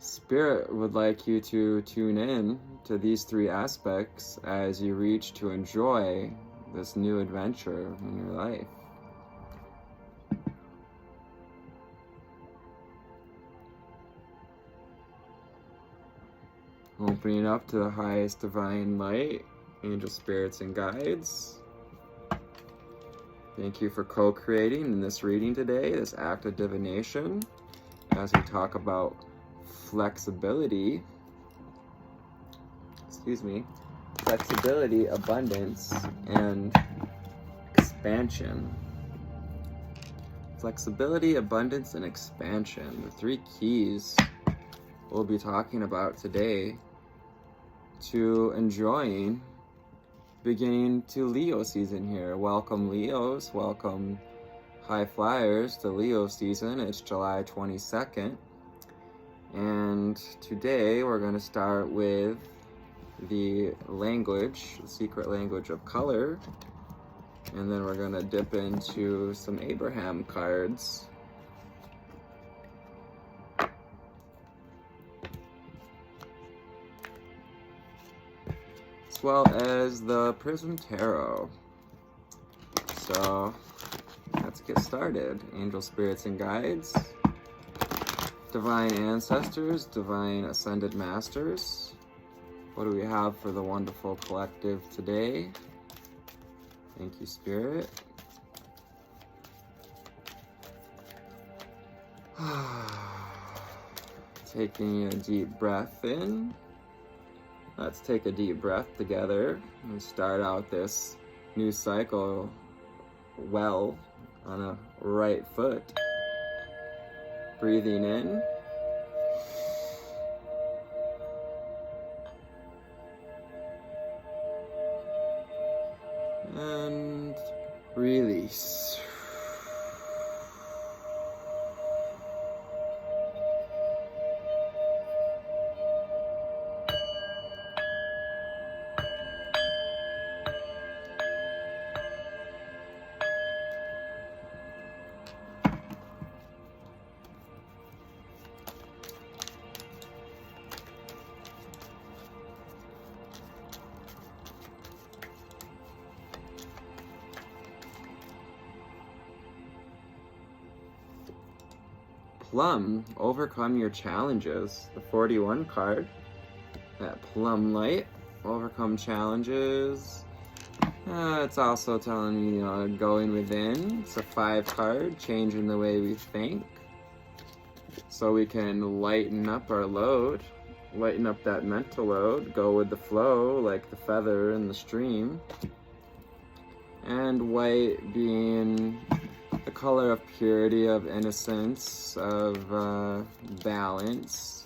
Spirit would like you to tune in to these three aspects as you reach to enjoy this new adventure in your life. Opening up to the highest divine light, angel spirits and guides. Thank you for co-creating in this reading today, this act of divination, as we talk about flexibility, abundance, and expansion. Flexibility, abundance, and expansion. The three keys we'll be talking about today to enjoying beginning to Leo season here. Welcome Leos, welcome high flyers to Leo season. It's July 22nd. And today we're going to start with the language, the secret language of color. And then we're going to dip into some Abraham cards. As well as the Prism Tarot. So let's get started. Angel spirits and guides, divine ancestors, divine ascended masters. What do we have for the wonderful collective today? Thank you, Spirit. Taking a deep breath in. Let's take a deep breath together and start out this new cycle well on a right foot. Breathing in. And release. Plum, overcome your challenges. The 41 card, that plum light, overcome challenges. It's also telling me, going within. It's a 5 card, changing the way we think. So we can lighten up our load, lighten up that mental load, go with the flow like the feather in the stream. And white being the color of purity, of innocence, of balance.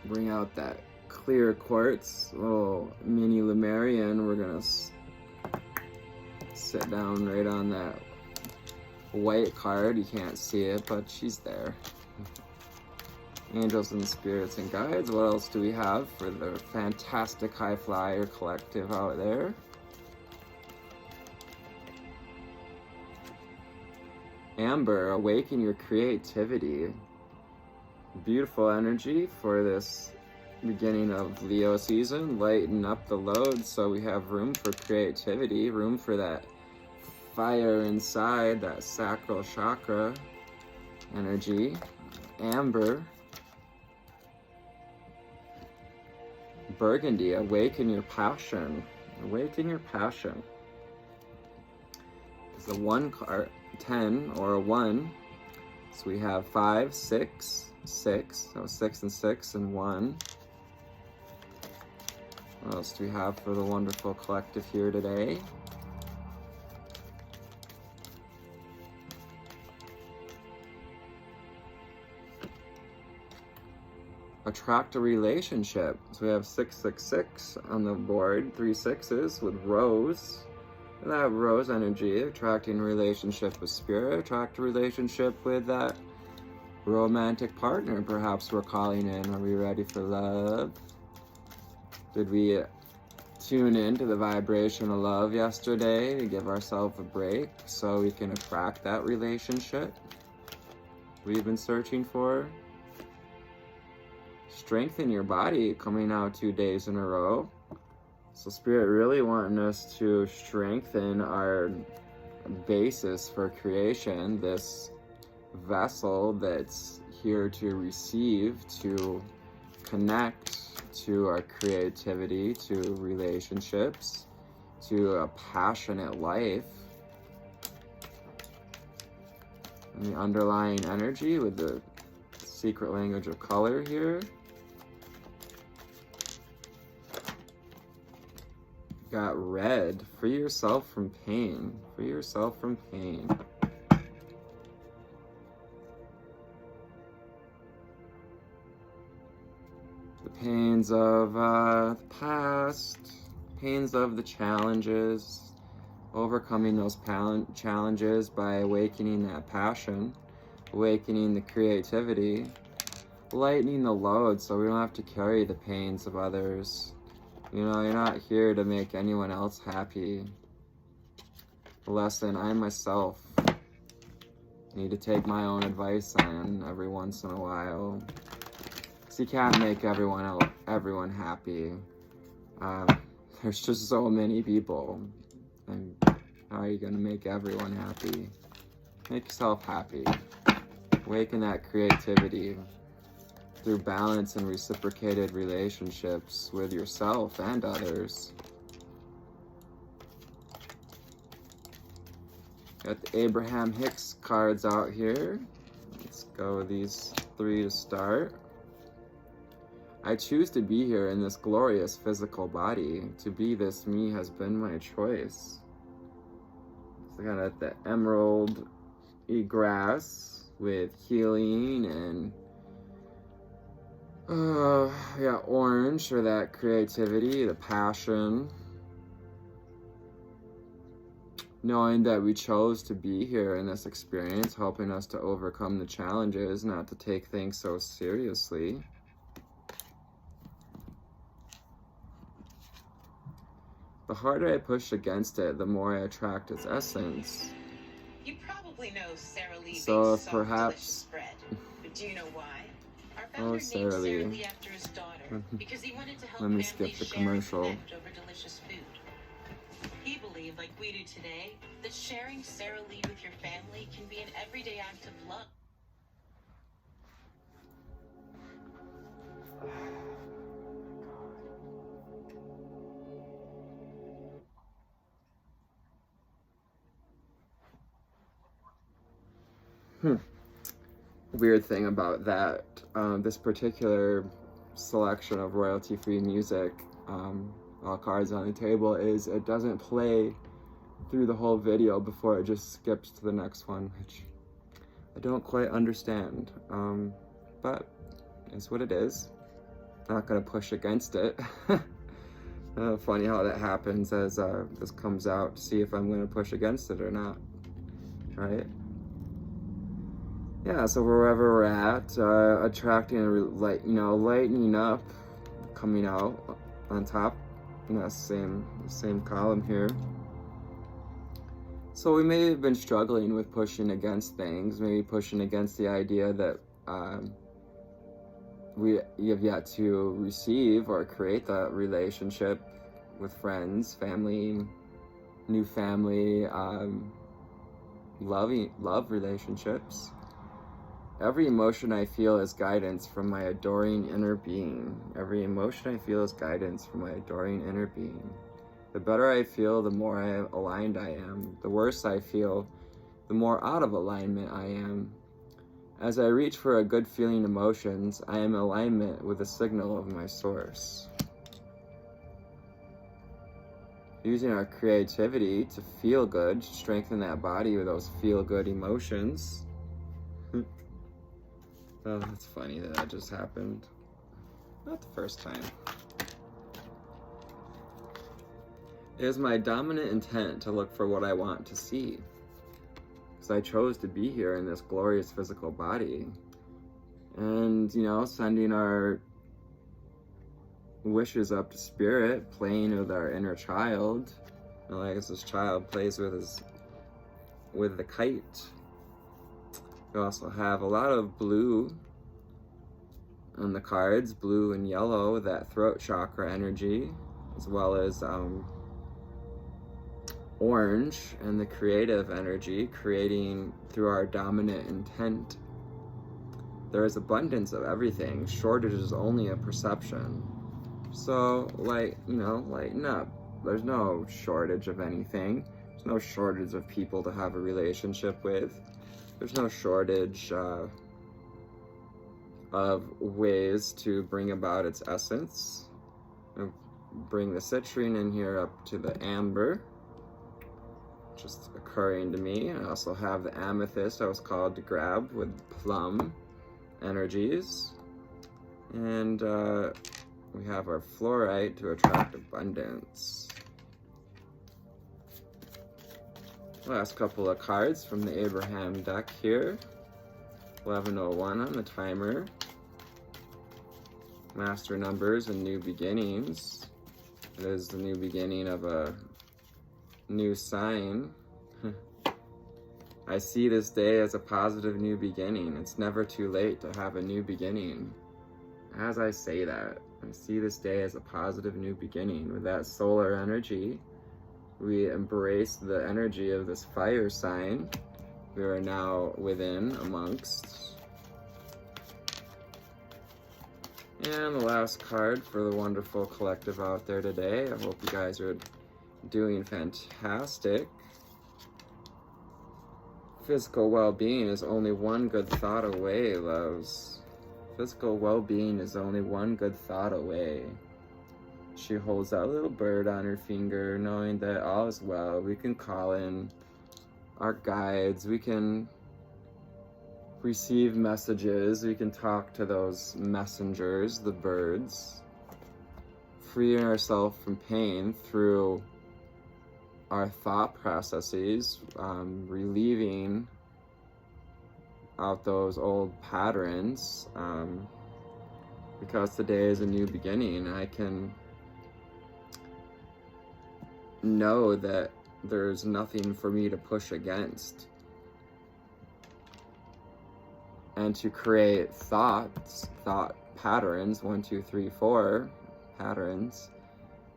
Bring out that clear quartz, little mini Lemurian. We're gonna sit down right on that white card. You can't see it, but she's there. Angels and spirits and guides. What else do we have for the fantastic high flyer collective out there? Amber, awaken your creativity. Beautiful energy for this beginning of Leo season. Lighten up the load so we have room for creativity, room for that fire inside, that sacral chakra energy. Amber. Burgundy, awaken your passion. Awaken your passion. It's a 1 card. 10 or a 1, so we have 5, 6, 6, so 6 and 6 and 1. What else do we have for the wonderful collective here today? Attract a relationship. So we have 666 on the board, 3 6s with rose. That rose energy, attracting a relationship with spirit, attract a relationship with that romantic partner perhaps we're calling in. Are we ready for love? Did we tune in to the vibration of love yesterday to give ourselves a break so we can attract that relationship? we've been searching for. Strengthen your body, coming out 2 days in a row. So Spirit really wanting us to strengthen our basis for creation, this vessel that's here to receive, to connect to our creativity, to relationships, to a passionate life. And the underlying energy with the secret language of color here. Got red. Free yourself from pain. Free yourself from pain. The pains of the past, pains of the challenges, overcoming those challenges by awakening that passion, awakening the creativity, lightening the load so we don't have to carry the pains of others. You know, you're not here to make anyone else happy. The lesson I myself need to take my own advice on every once in a while. Because you can't make everyone happy. There's just so many people. And how are you going to make everyone happy? Make yourself happy. Awaken that creativity through balance and reciprocated relationships with yourself and others. Got the Abraham Hicks cards out here. Let's go with these 3 to start. I choose to be here in this glorious physical body. To be this me has been my choice. So I got the emerald grass with healing and orange for that creativity, the passion. Knowing that we chose to be here in this experience, helping us to overcome the challenges, not to take things so seriously. The harder I push against it, the more I attract its essence. You probably know Sara Lee So bakes perhaps delicious bread, but do you know why? Our founder named Sara Lee after his daughter because he wanted to help Let me families skip the share commercial. and connect over delicious food. He believed, like we do today, that sharing Sara Lee with your family can be an everyday act of love. Weird thing about that, this particular selection of royalty-free music, all cards on the table, is it doesn't play through the whole video before it just skips to the next one, which I don't quite understand, but it's what it is. Not gonna push against it. Funny how that happens as this comes out, to see if I'm gonna push against it or not, right? Yeah, so wherever we're at, attracting, lightening up, coming out on top in that same column here. So we may have been struggling with pushing against things, maybe pushing against the idea that we have yet to receive or create that relationship with friends, family, new family, love relationships. Every emotion I feel is guidance from my adoring inner being. Every emotion I feel is guidance from my adoring inner being. The better I feel, the more aligned I am. The worse I feel, the more out of alignment I am. As I reach for a good feeling emotions, I am in alignment with the signal of my source. Using our creativity to feel good, strengthen that body with those feel-good emotions. Oh, that's funny that just happened. Not the first time. It is my dominant intent to look for what I want to see. Because I chose to be here in this glorious physical body. And, sending our wishes up to spirit, playing with our inner child. Like as this child plays with the kite. We also have a lot of blue on the cards, blue and yellow, that throat chakra energy, as well as orange and the creative energy, creating through our dominant intent. There is abundance of everything. Shortage is only a perception. So lighten up. There's no shortage of anything. There's no shortage of people to have a relationship with. There's no shortage of ways to bring about its essence. I'll bring the citrine in here up to the amber, just occurring to me. I also have the amethyst I was called to grab with plum energies. And we have our fluorite to attract abundance. Last couple of cards from the Abraham deck here. 1101 on the timer. Master numbers and new beginnings. It is the new beginning of a new sign. I see this day as a positive new beginning. It's never too late to have a new beginning. As I say that, I see this day as a positive new beginning. With that solar energy, we embrace the energy of this fire sign. We are now within, amongst. And the last card for the wonderful collective out there today. I hope you guys are doing fantastic. Physical well-being is only one good thought away, loves. Physical well-being is only one good thought away. She holds that little bird on her finger, knowing that all is well. We can call in our guides. We can receive messages. We can talk to those messengers, the birds. Freeing ourselves from pain through our thought processes, relieving out those old patterns, because today is a new beginning. I can know that there's nothing for me to push against, and to create thought patterns, 1, 2, 3, 4 patterns,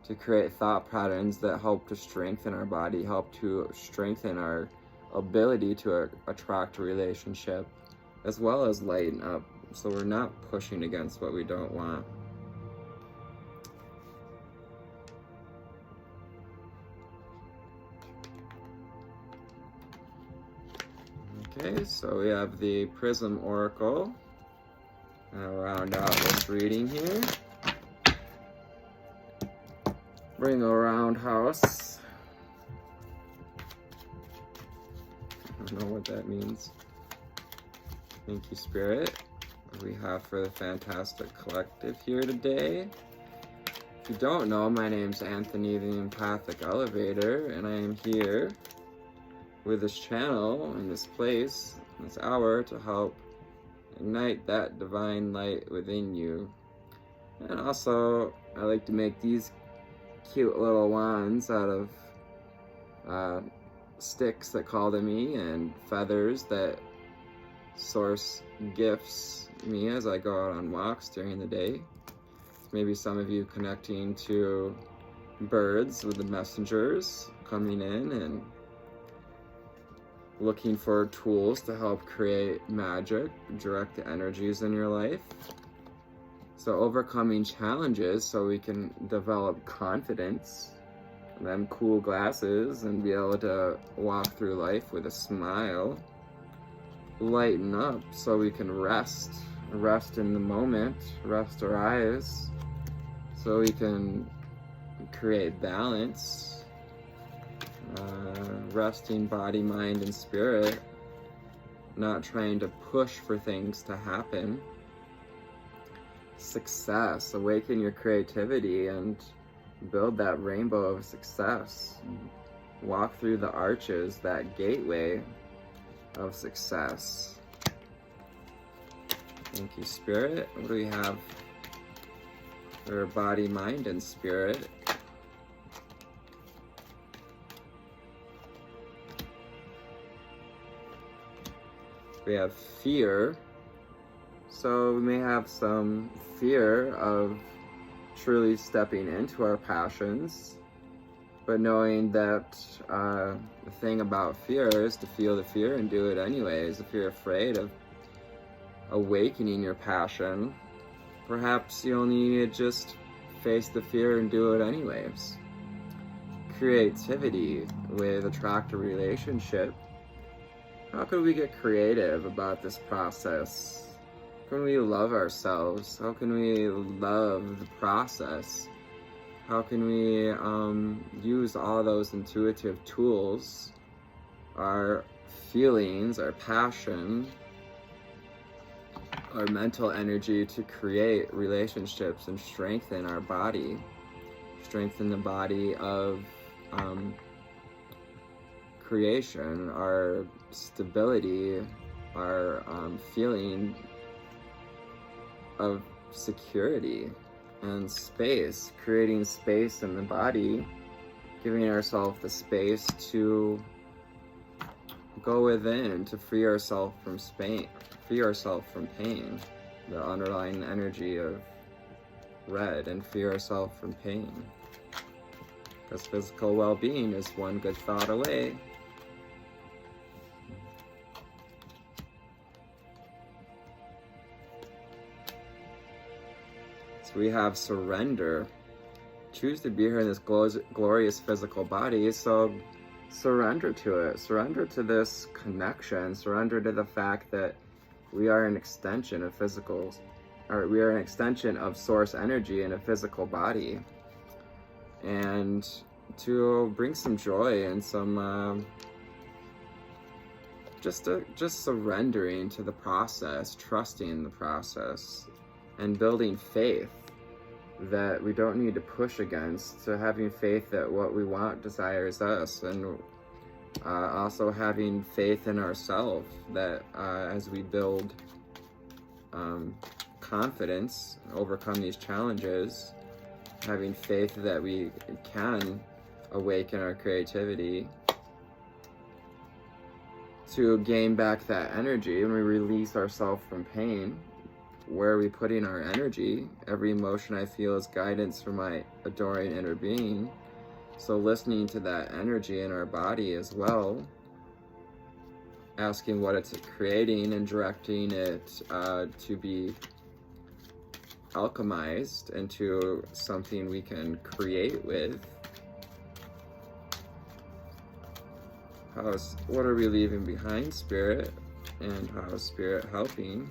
to create thought patterns that help to strengthen our body, help to strengthen our ability to attract a relationship, as well as lighten up, so we're not pushing against what we don't want. Okay, so we have the Prism Oracle. I'll round out this reading here. Bring a roundhouse. I don't know what that means. Thank you, Spirit. What do we have for the fantastic collective here today? If you don't know, my name's Anthony, the Empathic Elevator, and I am here with this channel in this place, this hour, to help ignite that divine light within you. And also, I like to make these cute little wands out of sticks that call to me, and feathers that source gifts me as I go out on walks during the day. Maybe some of you connecting to birds with the messengers coming in and looking for tools to help create magic, direct the energies in your life. So overcoming challenges so we can develop confidence, them cool glasses, and be able to walk through life with a smile. Lighten up so we can rest in the moment, rest our eyes, so we can create balance. Resting body, mind, and spirit, not trying to push for things to happen. Success, awaken your creativity and build that rainbow of success. Walk through the arches, that gateway of success. Thank you, Spirit. What do we have for body, mind, and spirit? We have fear. So we may have some fear of truly stepping into our passions, but knowing that the thing about fear is to feel the fear and do it anyways. If you're afraid of awakening your passion, perhaps you only need to just face the fear and do it anyways. Creativity with attractive relationship. How can we get creative about this process? How can we love ourselves? How can we love the process? How can we use all those intuitive tools, our feelings, our passion, our mental energy to create relationships and strengthen our body, strengthen the body of creation, our stability, our feeling of security and space, creating space in the body, giving ourselves the space to go within, to free ourselves from pain, the underlying energy of red, and free ourselves from pain. Because physical well-being is one good thought away. So we have surrender. Choose to be here in this glorious physical body, so surrender to it. Surrender to this connection. Surrender to the fact that we are an extension of we are an extension of source energy in a physical body. And to bring some joy and some just surrendering to the process, trusting the process, and building faith that we don't need to push against, to having faith that what we want desires us, and also having faith in ourselves that as we build confidence, overcome these challenges, having faith that we can awaken our creativity to gain back that energy. And we release ourselves from pain. Where are we putting our energy? Every emotion I feel is guidance from my adoring inner being. So listening to that energy in our body as well, asking what it's creating and directing it to be alchemized into something we can create with. What are we leaving behind, Spirit? And how is Spirit helping?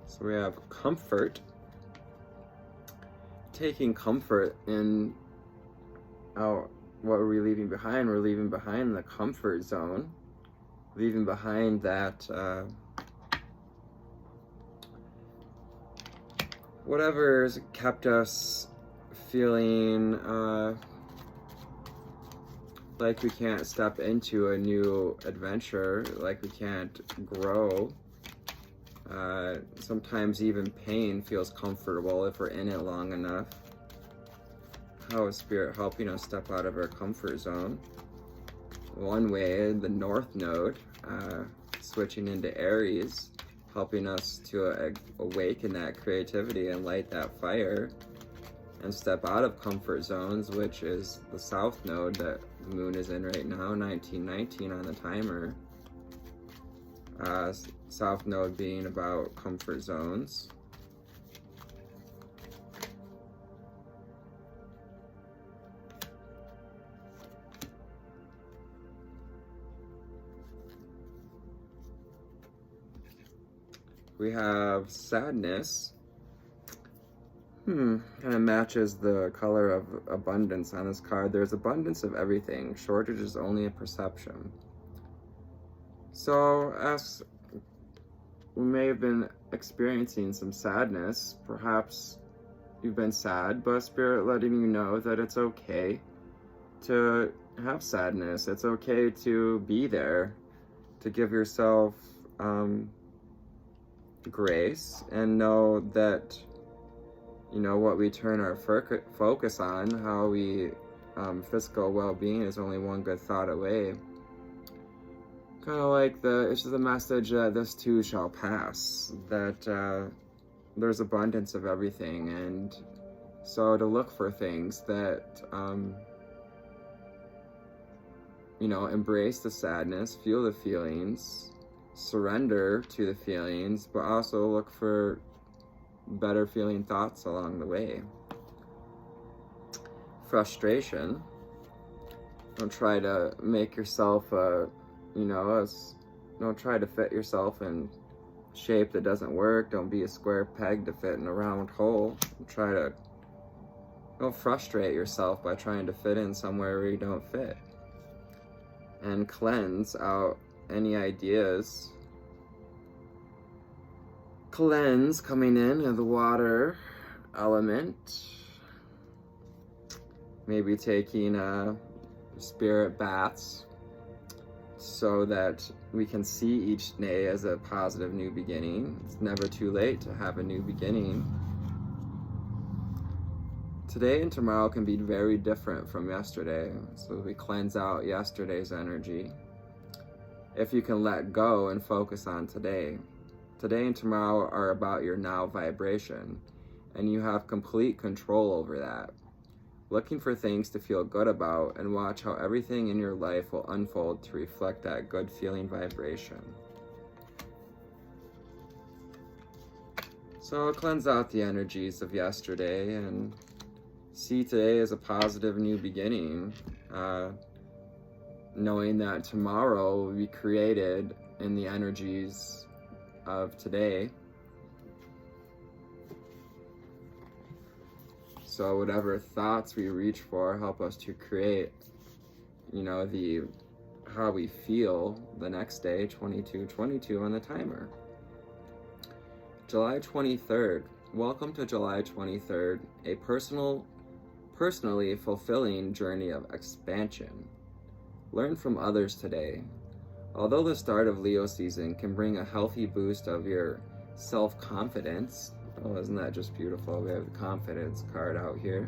So we have comfort, taking comfort in what are we leaving behind? We're leaving behind the comfort zone, leaving behind that whatever's kept us feeling like we can't step into a new adventure, like we can't grow. Sometimes even pain feels comfortable if we're in it long enough. How is Spirit helping us step out of our comfort zone? One way, the North Node, switching into Aries, helping us to awaken that creativity and light that fire and step out of comfort zones, which is the South Node that the Moon is in right now, 1919 on the timer. South Node being about comfort zones. We have sadness. Kind of matches the color of abundance on this card. There's abundance of everything. Shortage is only a perception. So, as we may have been experiencing some sadness, perhaps you've been sad, but Spirit letting you know that it's okay to have sadness. It's okay to be there, to give yourself grace, and know that, you know, what we turn our focus on, how we physical well-being is only one good thought away. Kind of like it's the message that this too shall pass, that there's abundance of everything, and so to look for things that you know, embrace the sadness, feel the feelings, surrender to the feelings, but also look for better feeling thoughts along the way. Frustration. Don't try to make yourself don't try to fit yourself in shape that doesn't work. Don't be a square peg to fit in a round hole. Don't frustrate yourself by trying to fit in somewhere where you don't fit. And cleanse out any ideas. Cleanse coming in of the water element. Maybe taking spirit baths so that we can see each day as a positive new beginning. It's never too late to have a new beginning. Today and tomorrow can be very different from yesterday, so we cleanse out yesterday's energy. If you can let go and focus on today. Today and tomorrow are about your now vibration, and you have complete control over that. Looking for things to feel good about, and watch how everything in your life will unfold to reflect that good feeling vibration. So cleanse out the energies of yesterday and see today as a positive new beginning, knowing that tomorrow will be created in the energies of today. So whatever thoughts we reach for help us to create, you know, how we feel the next day. 22:22 on the timer. July 23rd. Welcome to July 23rd, a personally fulfilling journey of expansion. Learn from others today. Although the start of Leo season can bring a healthy boost of your self-confidence, oh, isn't that just beautiful? We have the confidence card out here.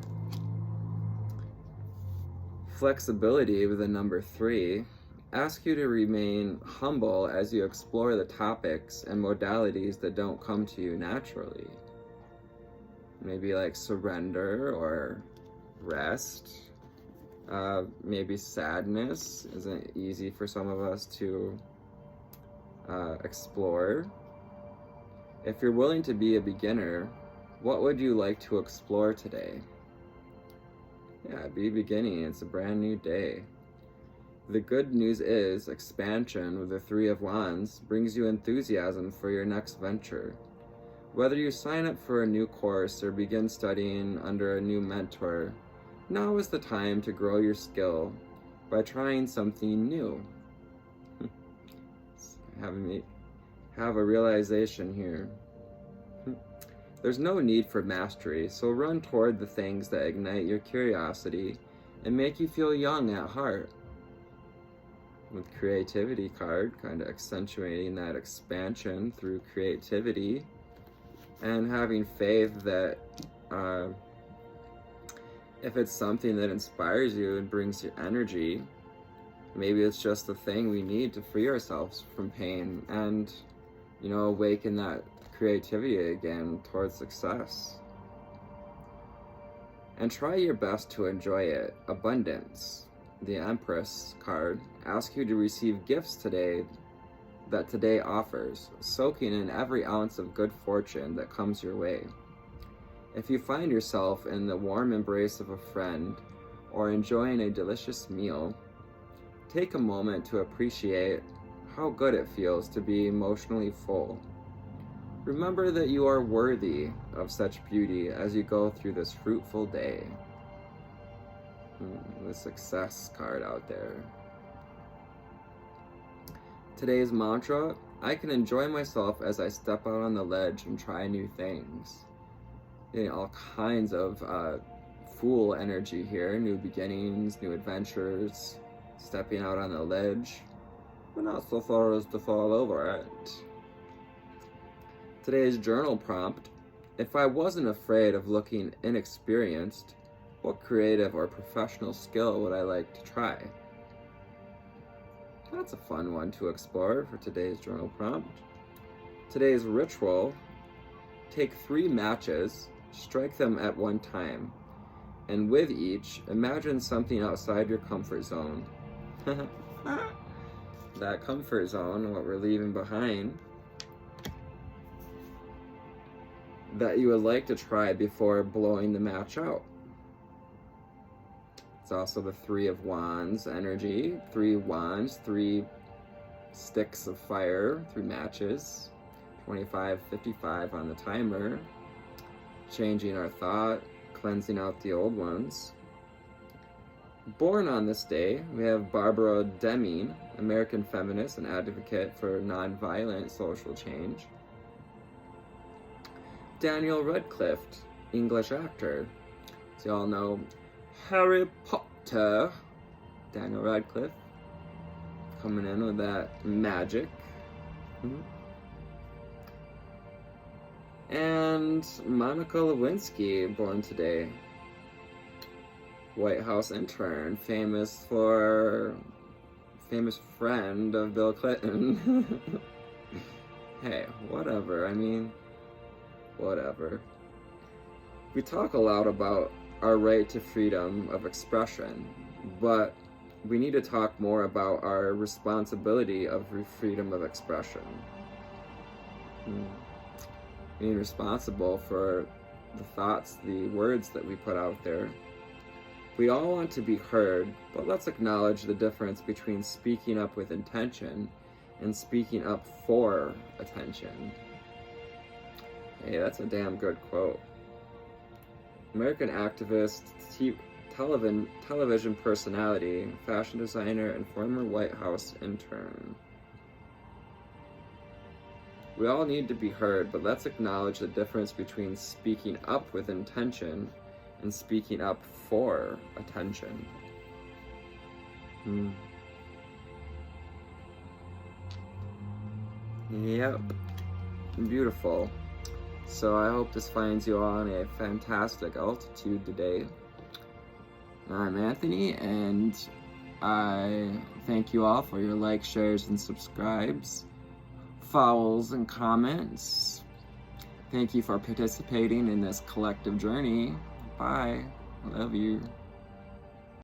Flexibility with the number 3. Ask you to remain humble as you explore the topics and modalities that don't come to you naturally. Maybe like surrender or rest. Maybe sadness isn't easy for some of us to explore. If you're willing to be a beginner, what would you like to explore today? Yeah, be beginning. It's a brand new day. The good news is expansion with the 3 of Wands brings you enthusiasm for your next venture. Whether you sign up for a new course or begin studying under a new mentor, now is the time to grow your skill by trying something new. Have a realization here. There's no need for mastery, so run toward the things that ignite your curiosity and make you feel young at heart. With creativity card, kind of accentuating that expansion through creativity and having faith that if it's something that inspires you and brings you energy, maybe it's just the thing we need to free ourselves from pain and, you know, awaken that creativity again towards success. And try your best to enjoy it. Abundance. The Empress card asks you to receive gifts today that today offers, soaking in every ounce of good fortune that comes your way. If you find yourself in the warm embrace of a friend or enjoying a delicious meal, take a moment to appreciate how good it feels to be emotionally full. Remember that you are worthy of such beauty as you go through this fruitful day. The Success card out there. Today's mantra: I can enjoy myself as I step out on the ledge and try new things. Getting all kinds of Fool energy here. New beginnings, new adventures, stepping out on the ledge, but not so far as to fall over it. Today's journal prompt: if I wasn't afraid of looking inexperienced, what creative or professional skill would I like to try? That's a fun one to explore for today's journal prompt. Today's ritual: take 3 matches, strike them at one time, and with each, imagine something outside your comfort zone. That comfort zone, what we're leaving behind, that you would like to try before blowing the match out. It's also the 3 of Wands energy. 3 wands, 3 sticks of fire, 3 matches. 25:55 on the timer. Changing our thought, cleansing out the old ones. Born on this day, we have Barbara Deming, American feminist and advocate for nonviolent social change. Daniel Radcliffe, English actor. As you all know, Harry Potter. Daniel Radcliffe coming in with that magic. And Monica Lewinsky, born today. White House intern, famous friend of Bill Clinton. Hey, whatever. I mean, whatever. We talk a lot about our right to freedom of expression, but we need to talk more about our responsibility of freedom of expression. Being responsible for the thoughts, the words that we put out there. We all want to be heard, but let's acknowledge the difference between speaking up with intention and speaking up for attention. Hey, that's a damn good quote. American activist, television personality, fashion designer, and former White House intern. We all need to be heard, but let's acknowledge the difference between speaking up with intention and speaking up for attention. Yep. Beautiful. So I hope this finds you on a fantastic altitude today. I'm Anthony, and I thank you all for your likes, shares, and subscribes, follows, and comments. Thank you for participating in this collective journey. Bye. I love you.